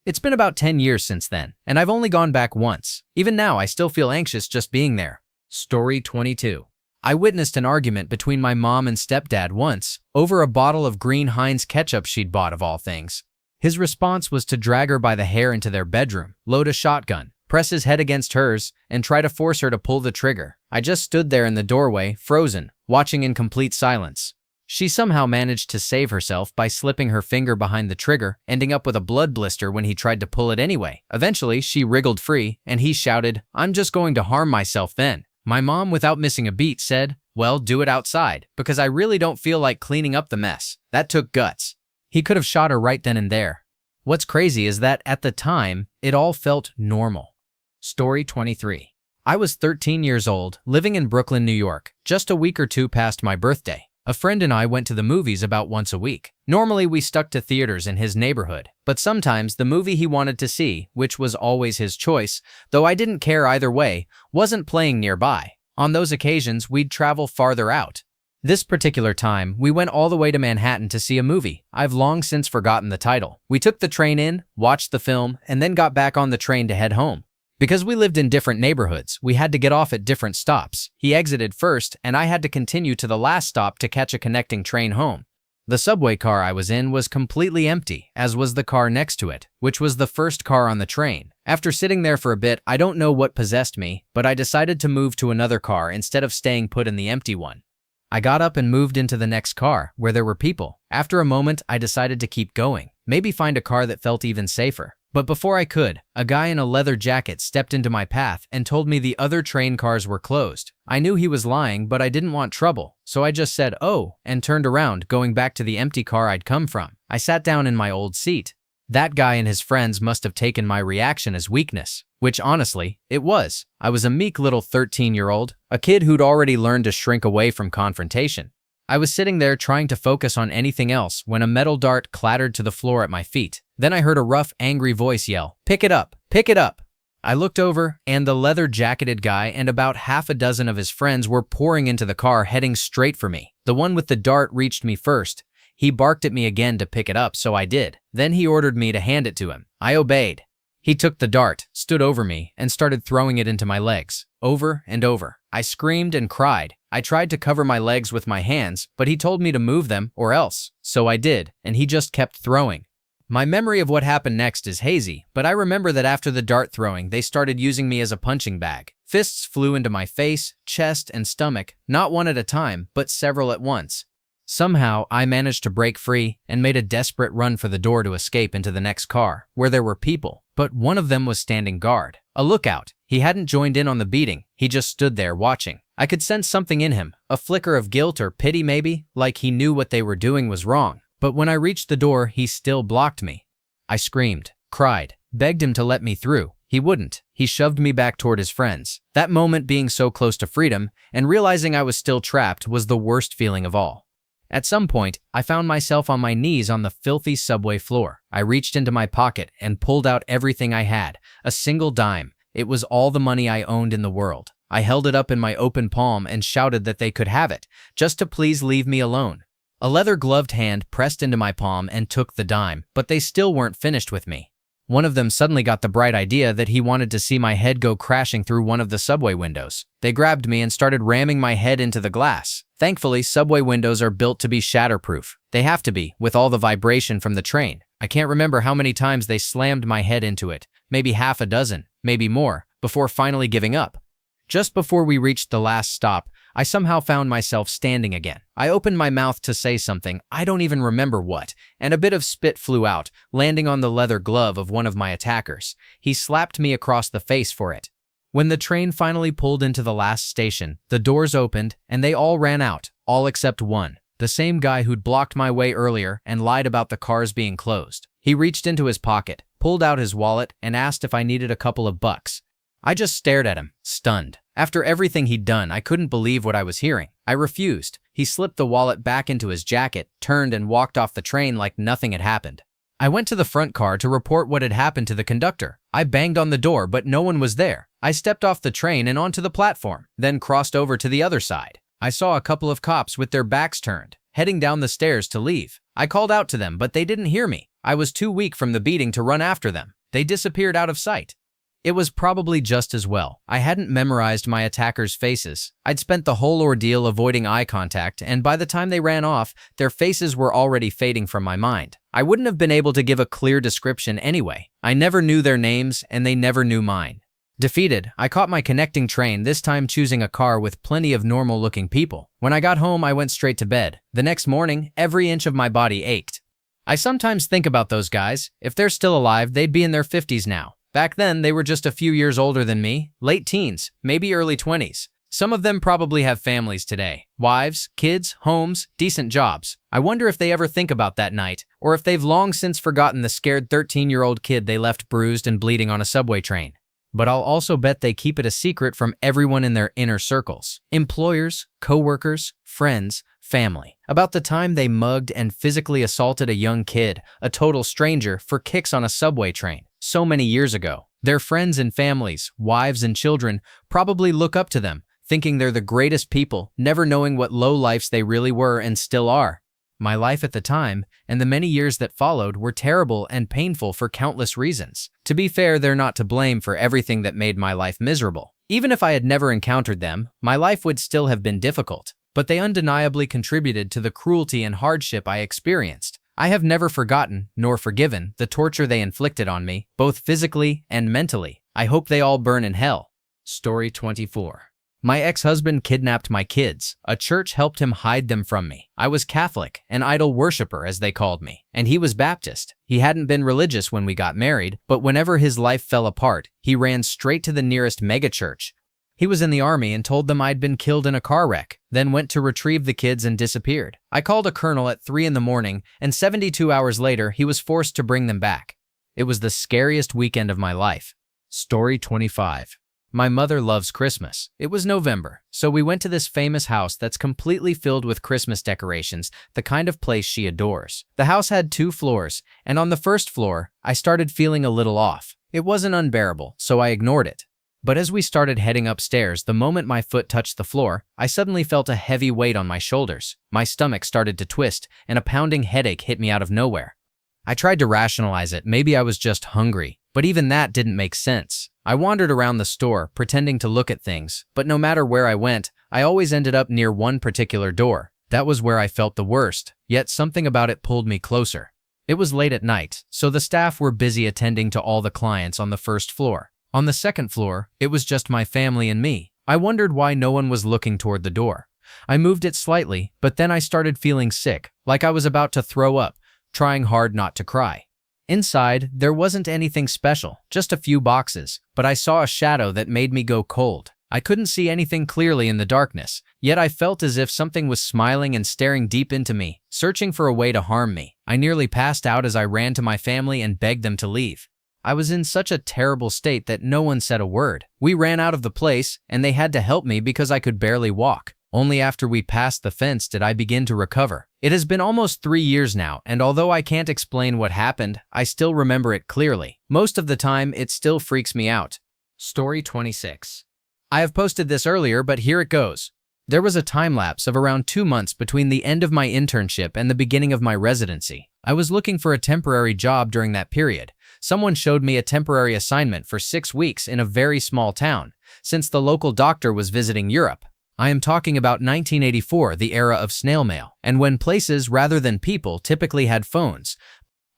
It's been about 10 years since then, and I've only gone back once. Even now, I still feel anxious just being there. Story 22. I witnessed an argument between my mom and stepdad once over a bottle of green Heinz ketchup she'd bought of all things. His response was to drag her by the hair into their bedroom, load a shotgun, press his head against hers, and try to force her to pull the trigger. I just stood there in the doorway, frozen, watching in complete silence. She somehow managed to save herself by slipping her finger behind the trigger, ending up with a blood blister when he tried to pull it anyway. Eventually, she wriggled free, and he shouted, "I'm just going to harm myself then." My mom, without missing a beat, said, "Well, do it outside, because I really don't feel like cleaning up the mess. That took guts." He could have shot her right then and there. What's crazy is that at the time, it all felt normal. Story 23. I was 13 years old, living in Brooklyn, New York, just a week or two past my birthday. A friend and I went to the movies about once a week. Normally, we stuck to theaters in his neighborhood, but sometimes the movie he wanted to see, which was always his choice, though I didn't care either way, wasn't playing nearby. On those occasions, we'd travel farther out. This particular time, we went all the way to Manhattan to see a movie. I've long since forgotten the title. We took the train in, watched the film, and then got back on the train to head home. Because we lived in different neighborhoods, we had to get off at different stops. He exited first, and I had to continue to the last stop to catch a connecting train home. The subway car I was in was completely empty, as was the car next to it, which was the first car on the train. After sitting there for a bit, I don't know what possessed me, but I decided to move to another car instead of staying put in the empty one. I got up and moved into the next car, where there were people. After a moment, I decided to keep going, maybe find a car that felt even safer. But before I could, a guy in a leather jacket stepped into my path and told me the other train cars were closed. I knew he was lying, but I didn't want trouble, so I just said, "Oh," and turned around, going back to the empty car I'd come from. I sat down in my old seat. That guy and his friends must have taken my reaction as weakness, which honestly, it was. I was a meek little 13-year-old, a kid who'd already learned to shrink away from confrontation. I was sitting there trying to focus on anything else when a metal dart clattered to the floor at my feet. Then I heard a rough, angry voice yell, "Pick it up! Pick it up!" I looked over, and the leather-jacketed guy and about half a dozen of his friends were pouring into the car heading straight for me. The one with the dart reached me first. He barked at me again to pick it up, so I did. Then he ordered me to hand it to him. I obeyed. He took the dart, stood over me, and started throwing it into my legs, over and over. I screamed and cried. I tried to cover my legs with my hands, but he told me to move them or else. So I did, and he just kept throwing. My memory of what happened next is hazy, but I remember that after the dart throwing, they started using me as a punching bag. Fists flew into my face, chest, and stomach, not one at a time, but several at once. Somehow, I managed to break free and made a desperate run for the door to escape into the next car, where there were people, but one of them was standing guard. A lookout. He hadn't joined in on the beating, he just stood there watching. I could sense something in him, a flicker of guilt or pity maybe, like he knew what they were doing was wrong. But when I reached the door, he still blocked me. I screamed, cried, begged him to let me through. He wouldn't. He shoved me back toward his friends. That moment, being so close to freedom and realizing I was still trapped, was the worst feeling of all. At some point, I found myself on my knees on the filthy subway floor. I reached into my pocket and pulled out everything I had, a single dime. It was all the money I owned in the world. I held it up in my open palm and shouted that they could have it, just to please leave me alone. A leather-gloved hand pressed into my palm and took the dime, but they still weren't finished with me. One of them suddenly got the bright idea that he wanted to see my head go crashing through one of the subway windows. They grabbed me and started ramming my head into the glass. Thankfully, subway windows are built to be shatterproof. They have to be, with all the vibration from the train. I can't remember how many times they slammed my head into it, maybe half a dozen, maybe more, before finally giving up. Just before we reached the last stop, I somehow found myself standing again. I opened my mouth to say something, I don't even remember what, and a bit of spit flew out, landing on the leather glove of one of my attackers. He slapped me across the face for it. When the train finally pulled into the last station, the doors opened, and they all ran out, all except one, the same guy who'd blocked my way earlier and lied about the cars being closed. He reached into his pocket, pulled out his wallet, and asked if I needed a couple of bucks. I just stared at him, stunned. After everything he'd done, I couldn't believe what I was hearing. I refused. He slipped the wallet back into his jacket, turned and walked off the train like nothing had happened. I went to the front car to report what had happened to the conductor. I banged on the door, but no one was there. I stepped off the train and onto the platform, then crossed over to the other side. I saw a couple of cops with their backs turned, heading down the stairs to leave. I called out to them, but they didn't hear me. I was too weak from the beating to run after them. They disappeared out of sight. It was probably just as well. I hadn't memorized my attackers' faces. I'd spent the whole ordeal avoiding eye contact, and by the time they ran off, their faces were already fading from my mind. I wouldn't have been able to give a clear description anyway. I never knew their names, and they never knew mine. Defeated, I caught my connecting train, this time choosing a car with plenty of normal-looking people. When I got home, I went straight to bed. The next morning, every inch of my body ached. I sometimes think about those guys. If they're still alive, they'd be in their 50s now. Back then, they were just a few years older than me, late teens, maybe early 20s. Some of them probably have families today. Wives, kids, homes, decent jobs. I wonder if they ever think about that night, or if they've long since forgotten the scared 13-year-old kid they left bruised and bleeding on a subway train. But I'll also bet they keep it a secret from everyone in their inner circles. Employers, co-workers, friends, family. About the time they mugged and physically assaulted a young kid, a total stranger, for kicks on a subway train. So many years ago. Their friends and families, wives and children, probably look up to them, thinking they're the greatest people, never knowing what lowlifes they really were and still are. My life at the time, and the many years that followed, were terrible and painful for countless reasons. To be fair, they're not to blame for everything that made my life miserable. Even if I had never encountered them, my life would still have been difficult. But they undeniably contributed to the cruelty and hardship I experienced. I have never forgotten, nor forgiven, the torture they inflicted on me, both physically and mentally. I hope they all burn in hell. Story 24. My ex-husband kidnapped my kids. A church helped him hide them from me. I was Catholic, an idol worshiper as they called me, and he was Baptist. He hadn't been religious when we got married, but whenever his life fell apart, he ran straight to the nearest megachurch. He was in the army and told them I'd been killed in a car wreck, then went to retrieve the kids and disappeared. I called a colonel at 3 in the morning, and 72 hours later, he was forced to bring them back. It was the scariest weekend of my life. Story 25. My mother loves Christmas. It was November, so we went to this famous house that's completely filled with Christmas decorations, the kind of place she adores. The house had 2 floors, and on the first floor, I started feeling a little off. It wasn't unbearable, so I ignored it. But as we started heading upstairs, the moment my foot touched the floor, I suddenly felt a heavy weight on my shoulders. My stomach started to twist, and a pounding headache hit me out of nowhere. I tried to rationalize it, maybe I was just hungry, but even that didn't make sense. I wandered around the store, pretending to look at things, but no matter where I went, I always ended up near one particular door. That was where I felt the worst, yet something about it pulled me closer. It was late at night, so the staff were busy attending to all the clients on the first floor. On the second floor, it was just my family and me. I wondered why no one was looking toward the door. I moved it slightly, but then I started feeling sick, like I was about to throw up, trying hard not to cry. Inside, there wasn't anything special, just a few boxes, but I saw a shadow that made me go cold. I couldn't see anything clearly in the darkness, yet I felt as if something was smiling and staring deep into me, searching for a way to harm me. I nearly passed out as I ran to my family and begged them to leave. I was in such a terrible state that no one said a word. We ran out of the place, and they had to help me because I could barely walk. Only after we passed the fence did I begin to recover. It has been almost 3 years now, and although I can't explain what happened, I still remember it clearly. Most of the time, it still freaks me out. Story 26. I have posted this earlier, but here it goes. There was a time lapse of around 2 months between the end of my internship and the beginning of my residency. I was looking for a temporary job during that period. Someone showed me a temporary assignment for 6 weeks in a very small town, since the local doctor was visiting Europe. I am talking about 1984, the era of snail mail, and when places rather than people typically had phones.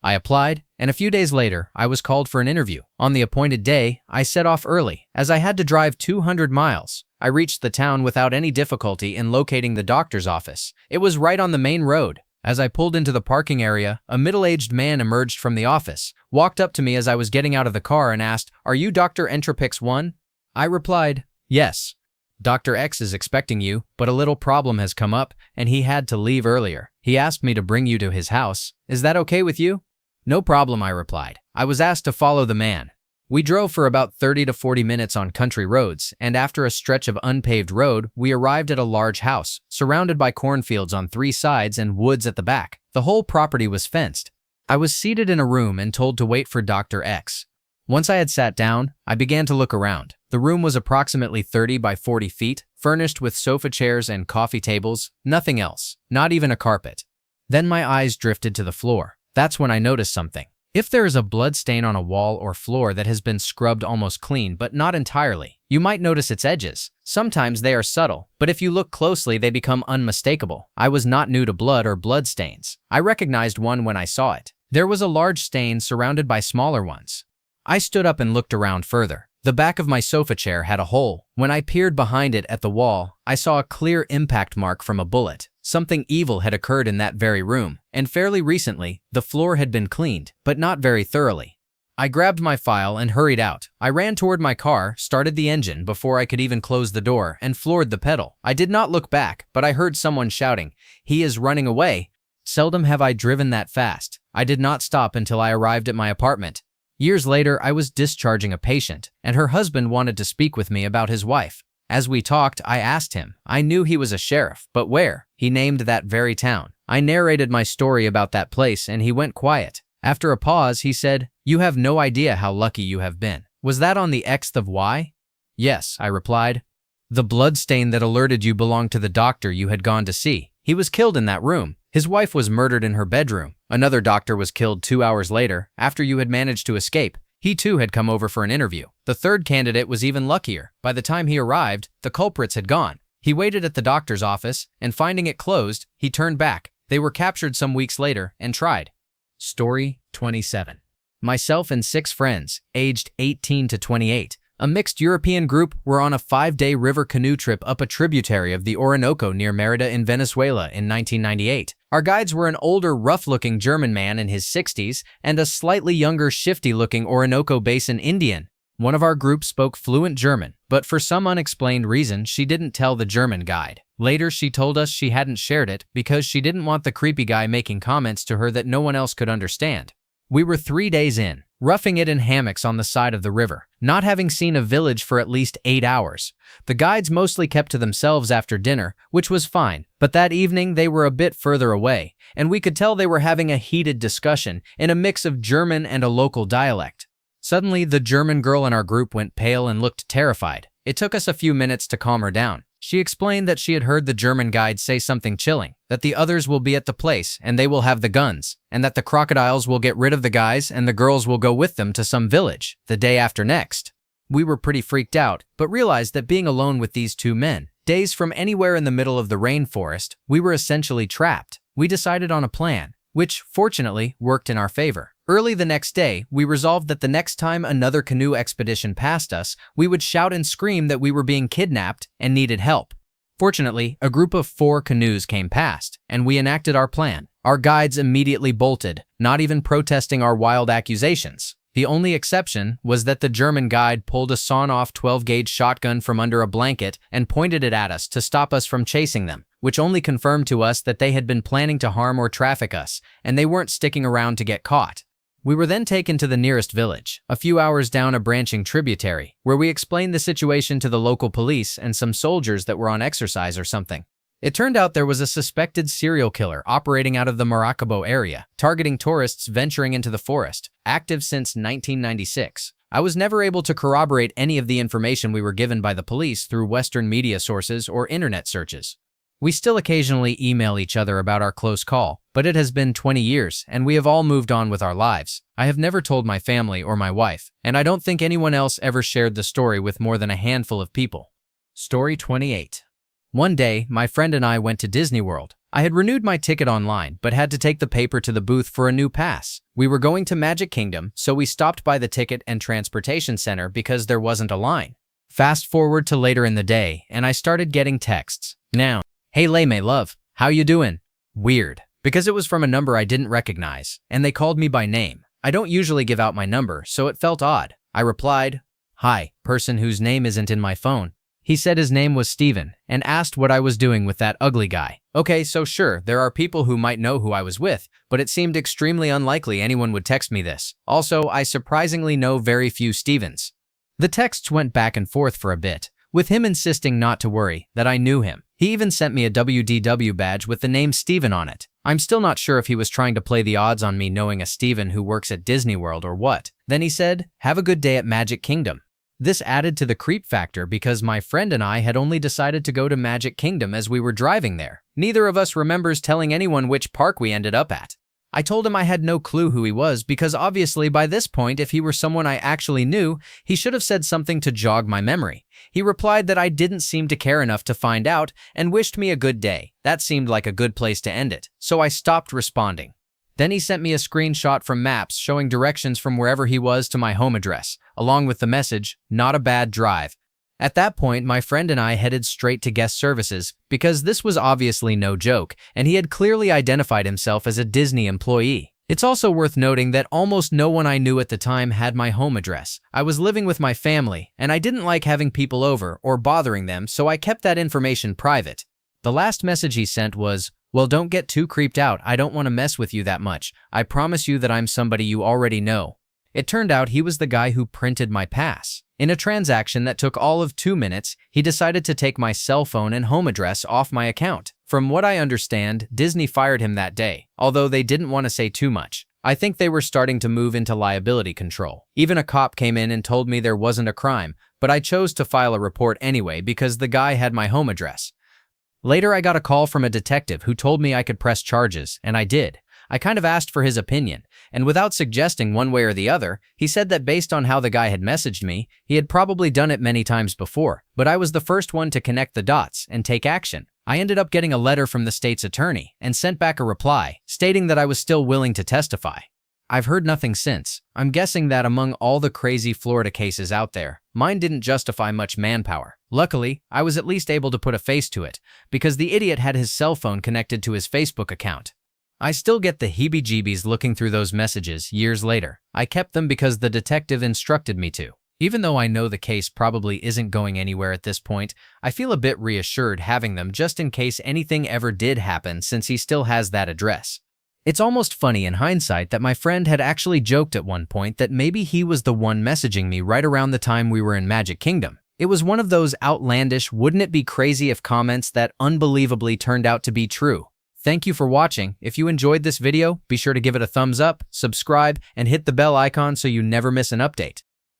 I applied, and a few days later, I was called for an interview. On the appointed day, I set off early, as I had to drive 200 miles. I reached the town without any difficulty in locating the doctor's office. It was right on the main road. As I pulled into the parking area, a middle-aged man emerged from the office, walked up to me as I was getting out of the car and asked, "Are you Dr. Entropix 1? I replied, "Yes. Dr. X is expecting you, but a little problem has come up, and he had to leave earlier. He asked me to bring you to his house. Is that okay with you?" "No problem," I replied. I was asked to follow the man. We drove for about 30 to 40 minutes on country roads, and after a stretch of unpaved road, we arrived at a large house, surrounded by cornfields on 3 sides and woods at the back. The whole property was fenced. I was seated in a room and told to wait for Dr. X. Once I had sat down, I began to look around. The room was approximately 30 by 40 feet, furnished with sofa chairs and coffee tables, nothing else, not even a carpet. Then my eyes drifted to the floor. That's when I noticed something. If there is a blood stain on a wall or floor that has been scrubbed almost clean but not entirely, you might notice its edges. Sometimes they are subtle, but if you look closely they become unmistakable. I was not new to blood or blood stains. I recognized one when I saw it. There was a large stain surrounded by smaller ones. I stood up and looked around further. The back of my sofa chair had a hole. When I peered behind it at the wall, I saw a clear impact mark from a bullet. Something evil had occurred in that very room, and fairly recently, the floor had been cleaned, but not very thoroughly. I grabbed my file and hurried out. I ran toward my car, started the engine before I could even close the door, and floored the pedal. I did not look back, but I heard someone shouting, "He is running away." Seldom have I driven that fast. I did not stop until I arrived at my apartment. Years later, I was discharging a patient, and her husband wanted to speak with me about his wife. As we talked, I asked him. I knew he was a sheriff, but where? He named that very town. I narrated my story about that place, and he went quiet. After a pause, he said, "You have no idea how lucky you have been. Was that on the Xth of Y?" "Yes," I replied. "The blood stain that alerted you belonged to the doctor you had gone to see. He was killed in that room. His wife was murdered in her bedroom. Another doctor was killed 2 hours later, after you had managed to escape. He too had come over for an interview. The third candidate was even luckier. By the time he arrived, the culprits had gone. He waited at the doctor's office, and finding it closed, he turned back. They were captured some weeks later and tried." Story 27. Myself and 6 friends, aged 18 to 28, a mixed European group, were on a 5-day river canoe trip up a tributary of the Orinoco near Mérida in Venezuela in 1998. Our guides were an older, rough-looking German man in his 60s and a slightly younger, shifty-looking Orinoco Basin Indian. One of our group spoke fluent German, but for some unexplained reason, she didn't tell the German guide. Later, she told us she hadn't shared it because she didn't want the creepy guy making comments to her that no one else could understand. We were 3 days in, roughing it in hammocks on the side of the river, not having seen a village for at least 8 hours. The guides mostly kept to themselves after dinner, which was fine, but that evening they were a bit further away, and we could tell they were having a heated discussion in a mix of German and a local dialect. Suddenly, the German girl in our group went pale and looked terrified. It took us a few minutes to calm her down. She explained that she had heard the German guide say something chilling, that the others will be at the place and they will have the guns, and that the crocodiles will get rid of the guys and the girls will go with them to some village the day after next. We were pretty freaked out, but realized that being alone with these 2 men, days from anywhere in the middle of the rainforest, we were essentially trapped. We decided on a plan, which, fortunately, worked in our favor. Early the next day, we resolved that the next time another canoe expedition passed us, we would shout and scream that we were being kidnapped and needed help. Fortunately, a group of 4 canoes came past, and we enacted our plan. Our guides immediately bolted, not even protesting our wild accusations. The only exception was that the German guide pulled a sawn-off 12-gauge shotgun from under a blanket and pointed it at us to stop us from chasing them, which only confirmed to us that they had been planning to harm or traffic us, and they weren't sticking around to get caught. We were then taken to the nearest village, a few hours down a branching tributary, where we explained the situation to the local police and some soldiers that were on exercise or something. It turned out there was a suspected serial killer operating out of the Maracaibo area, targeting tourists venturing into the forest, active since 1996. I was never able to corroborate any of the information we were given by the police through Western media sources or internet searches. We still occasionally email each other about our close call, but it has been 20 years and we have all moved on with our lives. I have never told my family or my wife, and I don't think anyone else ever shared the story with more than a handful of people. Story 28. One day, my friend and I went to Disney World. I had renewed my ticket online, but had to take the paper to the booth for a new pass. We were going to Magic Kingdom, so we stopped by the ticket and transportation center because there wasn't a line. Fast forward to later in the day, and I started getting texts. Now, "Hey Lay love, how you doing?" Weird, because it was from a number I didn't recognize, and they called me by name. I don't usually give out my number, so it felt odd. I replied, "Hi, person whose name isn't in my phone." He said his name was Steven and asked what I was doing with that ugly guy. Okay, so sure, there are people who might know who I was with, but it seemed extremely unlikely anyone would text me this. Also, I surprisingly know very few Stevens. The texts went back and forth for a bit, with him insisting not to worry, that I knew him. He even sent me a WDW badge with the name Steven on it. I'm still not sure if he was trying to play the odds on me knowing a Steven who works at Disney World or what. Then he said, "Have a good day at Magic Kingdom." This added to the creep factor because my friend and I had only decided to go to Magic Kingdom as we were driving there. Neither of us remembers telling anyone which park we ended up at. I told him I had no clue who he was because obviously by this point, if he were someone I actually knew, he should have said something to jog my memory. He replied that I didn't seem to care enough to find out and wished me a good day. That seemed like a good place to end it, so I stopped responding. Then he sent me a screenshot from Maps showing directions from wherever he was to my home address, along with the message, "Not a bad drive." At that point, my friend and I headed straight to guest services because this was obviously no joke, and he had clearly identified himself as a Disney employee. It's also worth noting that almost no one I knew at the time had my home address. I was living with my family, and I didn't like having people over or bothering them, so I kept that information private. The last message he sent was, "Well, don't get too creeped out. I don't want to mess with you that much. I promise you that I'm somebody you already know." It turned out he was the guy who printed my pass. In a transaction that took all of 2 minutes, he decided to take my cell phone and home address off my account. From what I understand, Disney fired him that day, although they didn't want to say too much. I think they were starting to move into liability control. Even a cop came in and told me there wasn't a crime, but I chose to file a report anyway because the guy had my home address. Later, I got a call from a detective who told me I could press charges, and I did. I kind of asked for his opinion, and without suggesting one way or the other, he said that based on how the guy had messaged me, he had probably done it many times before, but I was the first one to connect the dots and take action. I ended up getting a letter from the state's attorney and sent back a reply stating that I was still willing to testify. I've heard nothing since. I'm guessing that among all the crazy Florida cases out there, mine didn't justify much manpower. Luckily, I was at least able to put a face to it because the idiot had his cell phone connected to his Facebook account. I still get the heebie-jeebies looking through those messages years later. I kept them because the detective instructed me to. Even though I know the case probably isn't going anywhere at this point, I feel a bit reassured having them just in case anything ever did happen since he still has that address. It's almost funny in hindsight that my friend had actually joked at one point that maybe he was the one messaging me right around the time we were in Magic Kingdom. It was one of those outlandish, wouldn't it be crazy if comments that unbelievably turned out to be true. Thank you for watching. If you enjoyed this video, be sure to give it a thumbs up, subscribe, and hit the bell icon so you never miss an update.